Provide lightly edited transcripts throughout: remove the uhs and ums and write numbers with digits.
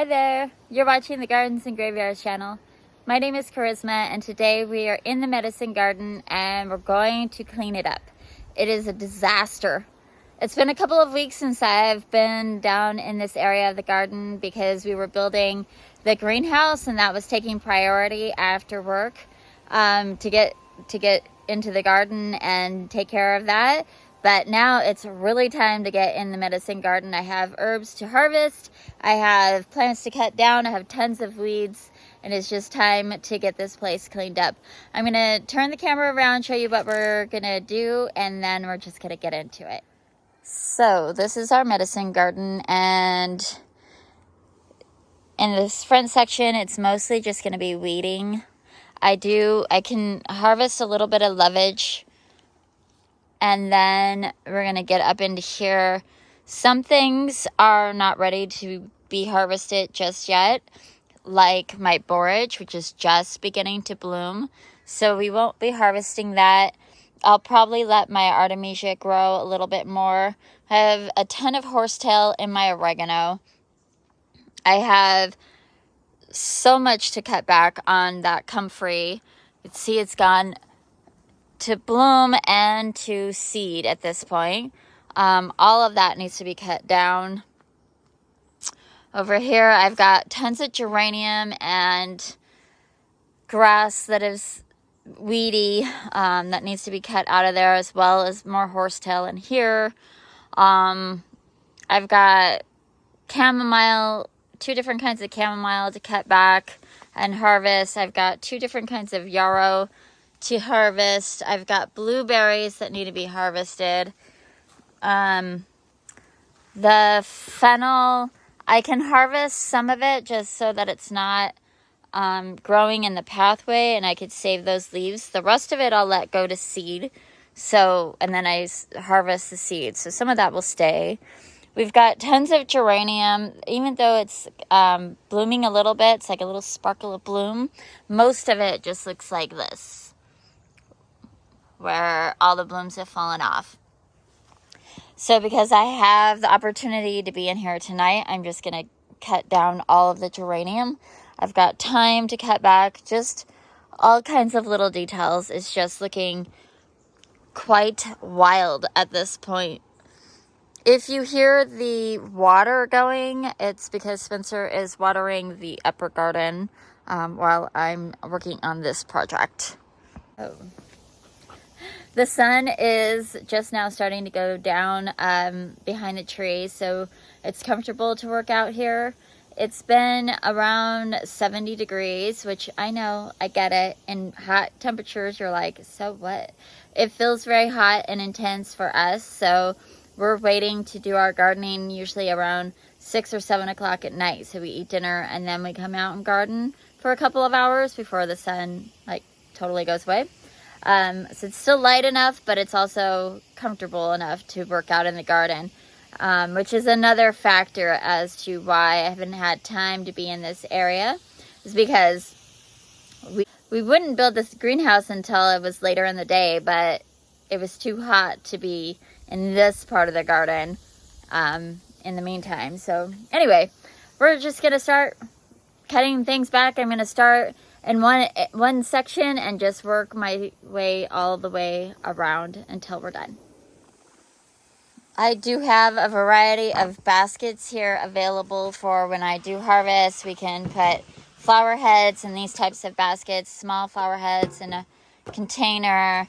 Hi there, you're watching the Gardens and Graveyards channel. My name is Charisma and today we are in the medicine garden and we're going to clean it up. It is a disaster. It's been a couple of weeks since I've been down in this area of the garden because we were building the greenhouse and that was taking priority after work to get into the garden and take care of that. But now it's really time to get in the medicine garden. I have herbs to harvest, I have plants to cut down, I have tons of weeds, and it's just time to get this place cleaned up. I'm gonna turn the camera around, show you what we're gonna do, and then we're just gonna get into it. So this is our medicine garden, and in this front section, it's mostly just gonna be weeding. I can harvest a little bit of lovage, and then we're going to get up into here. Some things are not ready to be harvested just yet, like my borage, which is just beginning to bloom. So we won't be harvesting that. I'll probably let my artemisia grow a little bit more. I have a ton of horsetail in my oregano. I have so much to cut back on that comfrey. You can see it's gone to bloom and to seed at this point. All of that needs to be cut down. Over here I've got tons of geranium and grass that is weedy, that needs to be cut out of there, as well as more horsetail in here. I've got chamomile, 2 different kinds of chamomile to cut back and harvest. I've got 2 different kinds of yarrow to harvest. I've got blueberries that need to be harvested. The fennel, I can harvest some of it just so that it's not growing in the pathway, and I could save those leaves. The rest of it I'll let go to seed. And then I harvest the seeds. So some of that will stay. We've got tons of geranium. Even though it's blooming a little bit, it's like a little sparkle of bloom. Most of it just looks like this, where all the blooms have fallen off. So because I have the opportunity to be in here tonight, I'm just going to cut down all of the geranium. I've got time to cut back just all kinds of little details. It's just looking quite wild at this point. If you hear the water going, it's because Spencer is watering the upper garden while I'm working on this project. Oh. The sun is just now starting to go down behind the tree, so it's comfortable to work out here. It's been around 70 degrees, which I know, I get it. In hot temperatures, you're like, so what? It feels very hot and intense for us, so we're waiting to do our gardening usually around 6 or 7 o'clock at night. So we eat dinner and then we come out and garden for a couple of hours before the sun totally goes away. So it's still light enough, but it's also comfortable enough to work out in the garden, which is another factor as to why I haven't had time to be in this area, is because we wouldn't build this greenhouse until it was later in the day, but it was too hot to be in this part of the garden in the meantime. So anyway, we're just going to start cutting things back. I'm going to start in one section and just work my way all the way around until we're done. I do have a variety of baskets here available for when I do harvest. We can put flower heads in these types of baskets, small flower heads in a container.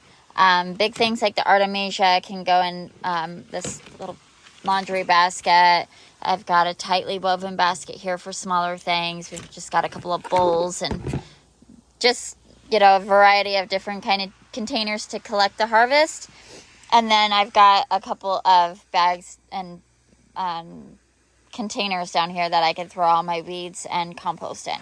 Big things like the artemisia can go in this little laundry basket. I've got a tightly woven basket here for smaller things. We've just got a couple of bowls and just, a variety of different kind of containers to collect the harvest. And then I've got a couple of bags and containers down here that I can throw all my weeds and compost in.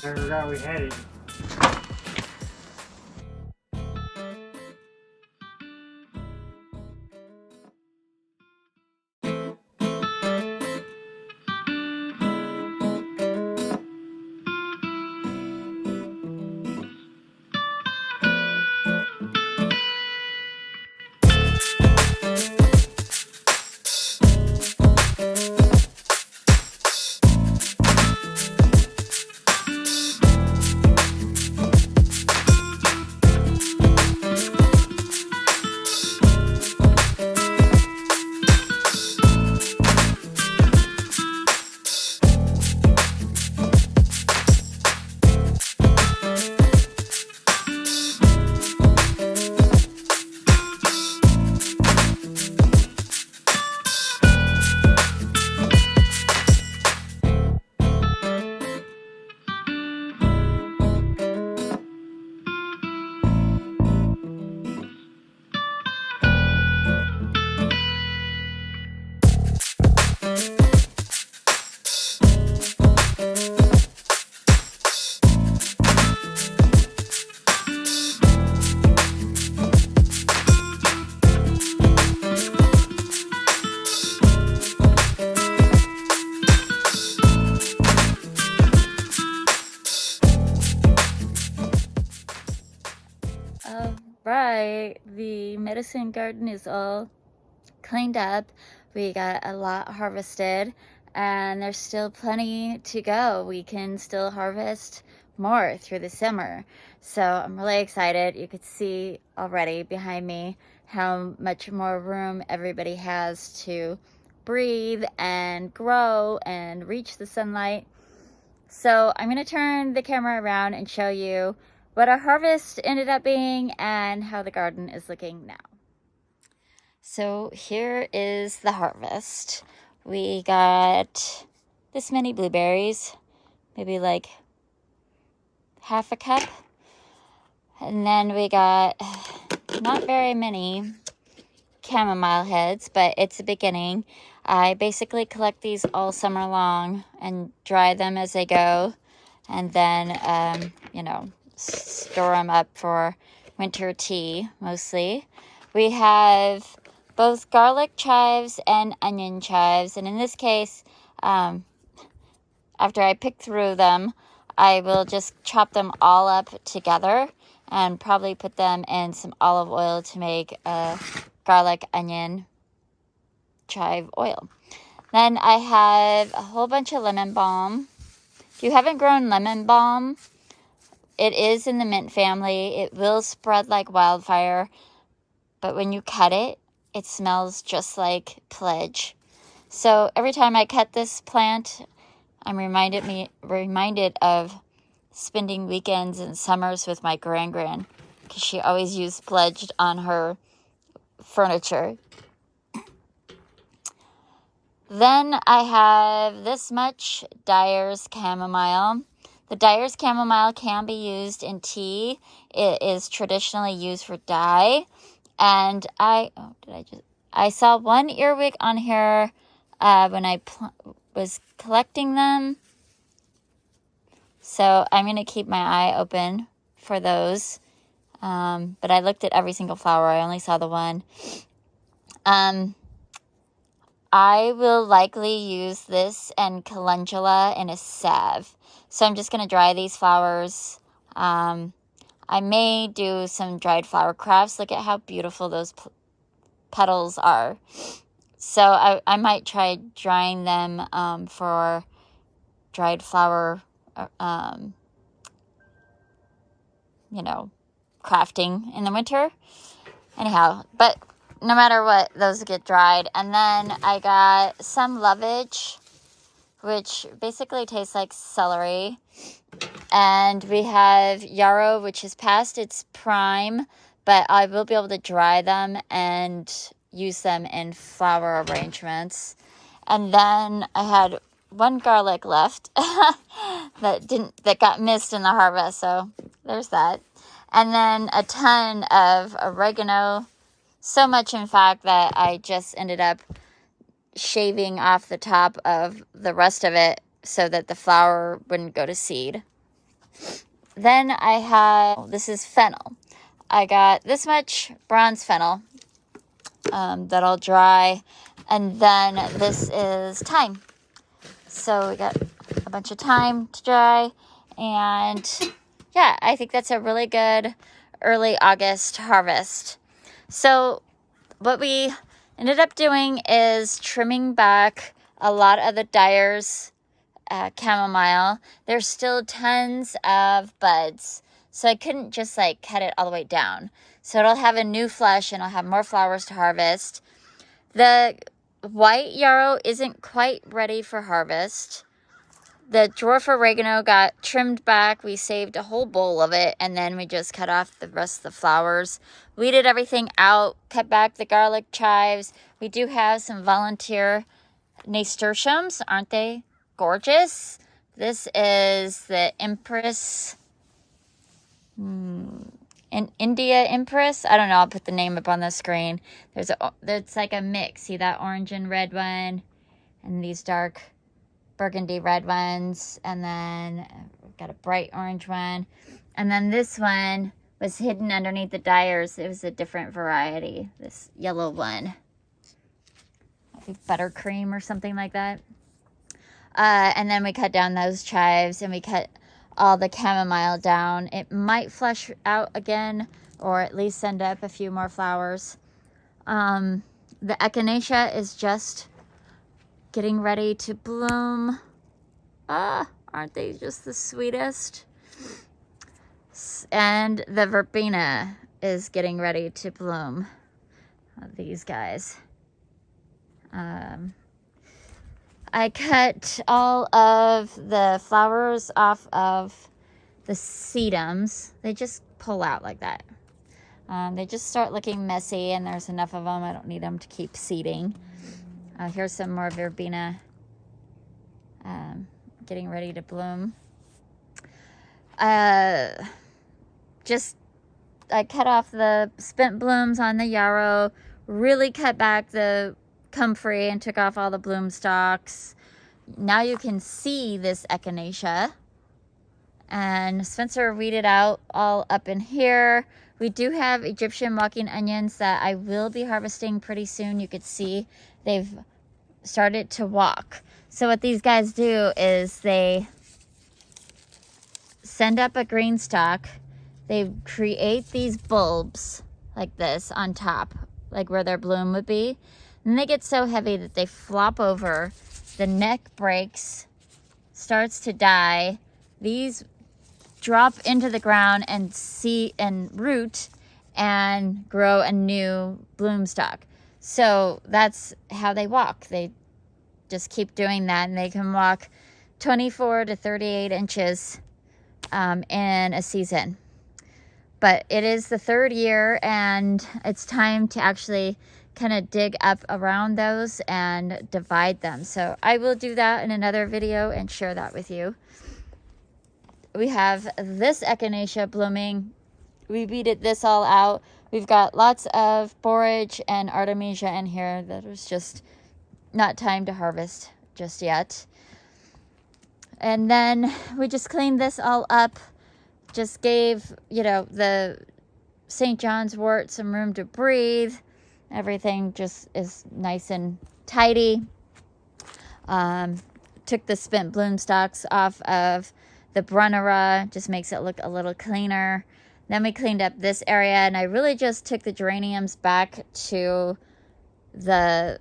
I forgot we had it. All right, the medicine garden is all cleaned up. We got a lot harvested, and there's still plenty to go. We can still harvest more through the summer. So I'm really excited. You could see already behind me how much more room everybody has to breathe and grow and reach the sunlight. So I'm going to turn the camera around and show you what our harvest ended up being and how the garden is looking now. So here is the harvest. We got this many blueberries, maybe like half a cup. And then we got not very many chamomile heads, but it's a beginning. I basically collect these all summer long and dry them as they go, and then, you know, store them up for winter tea, mostly. We have both garlic chives and onion chives, and in this case, after I pick through them, I will just chop them all up together and probably put them in some olive oil to make a garlic onion chive oil. Then I have a whole bunch of lemon balm. If you haven't grown lemon balm, it is in the mint family. It will spread like wildfire, but when you cut it, it smells just like Pledge. So every time I cut this plant, I'm reminded of spending weekends and summers with my gran, because she always used Pledge on her furniture. Then I have this much Dyer's chamomile. The Dyer's chamomile can be used in tea. It is traditionally used for dye. And I saw one earwig on here when I was collecting them. So I'm going to keep my eye open for those. But I looked at every single flower. I only saw the one. I will likely use this and calendula in a salve. So I'm just going to dry these flowers. I may do some dried flower crafts. Look at how beautiful those petals are. So I might try drying them for dried flower, you know, crafting in the winter. Anyhow, but no matter what, those get dried. And then I got some lovage, which basically tastes like celery. And we have yarrow, which is past its prime, but I will be able to dry them and use them in flower arrangements. And then I had one garlic left that got missed in the harvest, so there's that. And then a ton of oregano. So much, in fact, that I just ended up shaving off the top of the rest of it so that the flower wouldn't go to seed. Then I have, this is fennel. I got this much bronze fennel that I'll dry. And then this is thyme. So we got a bunch of thyme to dry. And yeah, I think that's a really good early August harvest. So what we ended up doing is trimming back a lot of the Dyer's chamomile. There's still tons of buds, so I couldn't just like cut it all the way down. So it'll have a new flush and I'll have more flowers to harvest. The white yarrow isn't quite ready for harvest. The dwarf oregano got trimmed back. We saved a whole bowl of it, and then we just cut off the rest of the flowers. Weeded everything out, cut back the garlic chives. We do have some volunteer nasturtiums. Aren't they gorgeous? This is the Empress, India Empress. I don't know. I'll put the name up on the screen. There's like a mix. See that orange and red one, and these dark burgundy red ones, and then we've got a bright orange one, and then this one was hidden underneath the Dyer's. It was a different variety, this yellow one, I think buttercream or something like that. And then we cut down those chives, and we cut all the chamomile down. It might flush out again, or at least send up a few more flowers. The echinacea is just getting ready to bloom. Aren't they just the sweetest? And the verbena is getting ready to bloom. These guys. I cut all of the flowers off of the sedums. They just pull out like that. They just start looking messy, and there's enough of them. I don't need them to keep seeding. Here's some more verbena getting ready to bloom. I cut off the spent blooms on the yarrow, really cut back the comfrey and took off all the bloom stalks. Now you can see this echinacea. And Spencer weeded out all up in here. We do have Egyptian walking onions that I will be harvesting pretty soon. You could see they've started to walk. So what these guys do is they send up a green stalk. They create these bulbs like this on top, like where their bloom would be. And they get so heavy that they flop over. The neck breaks, starts to die. These drop into the ground and root and grow a new bloom stalk. So that's how they walk. They just keep doing that, and they can walk 24 to 38 inches in a season. But it is the third year, and it's time to actually kind of dig up around those and divide them. So I will do that in another video and share that with you. We have this echinacea blooming. We weeded this all out. We've got lots of borage and artemisia in here that was just not time to harvest just yet. And then we just cleaned this all up. Just gave, the St. John's wort some room to breathe. Everything just is nice and tidy. Took the spent bloom stalks off of the Brunnera, just makes it look a little cleaner. Then we cleaned up this area, and I really just took the geraniums back to the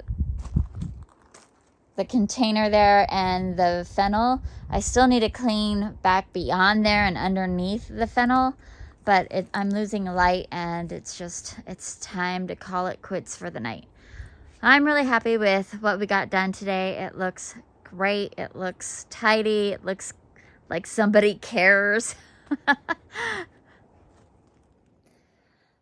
container there and the fennel. I still need to clean back beyond there and underneath the fennel, but I'm losing light, and it's time to call it quits for the night. I'm really happy with what we got done today. It looks great. It looks tidy. It looks like somebody cares.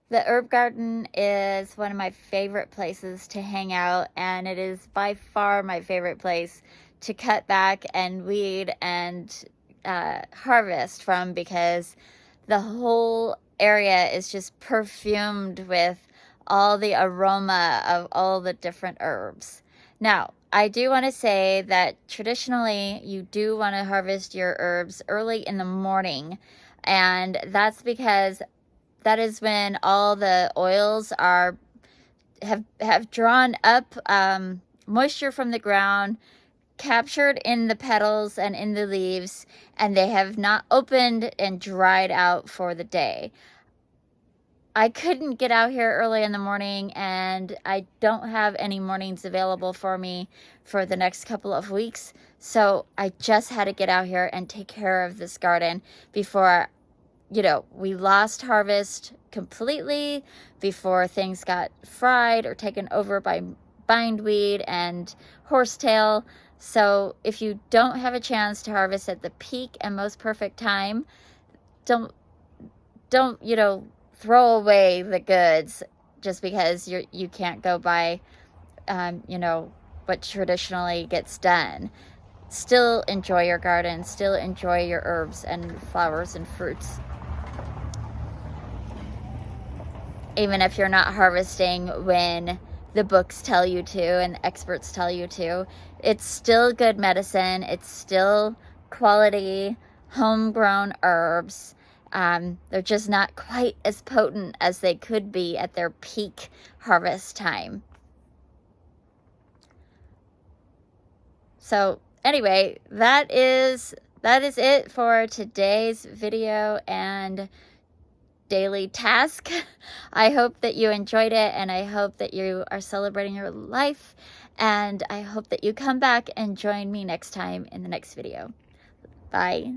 The herb garden is one of my favorite places to hang out, and it is by far my favorite place to cut back and weed and harvest from, because the whole area is just perfumed with all the aroma of all the different herbs. Now, I do want to say that traditionally you do want to harvest your herbs early in the morning, and that's because that is when all the oils have drawn up moisture from the ground, captured in the petals and in the leaves, and they have not opened and dried out for the day. I couldn't get out here early in the morning, and I don't have any mornings available for me for the next couple of weeks. So I just had to get out here and take care of this garden before, we lost harvest completely, before things got fried or taken over by bindweed and horsetail. So if you don't have a chance to harvest at the peak and most perfect time, don't throw away the goods just because you can't go by what traditionally gets done. Still enjoy your garden, still enjoy your herbs and flowers and fruits. Even if you're not harvesting when the books tell you to and the experts tell you to, it's still good medicine. It's still quality homegrown herbs. They're just not quite as potent as they could be at their peak harvest time. So anyway, that is that is it for today's video and daily task. I hope that you enjoyed it, and I hope that you are celebrating your life, and I hope that you come back and join me next time in the next video. Bye.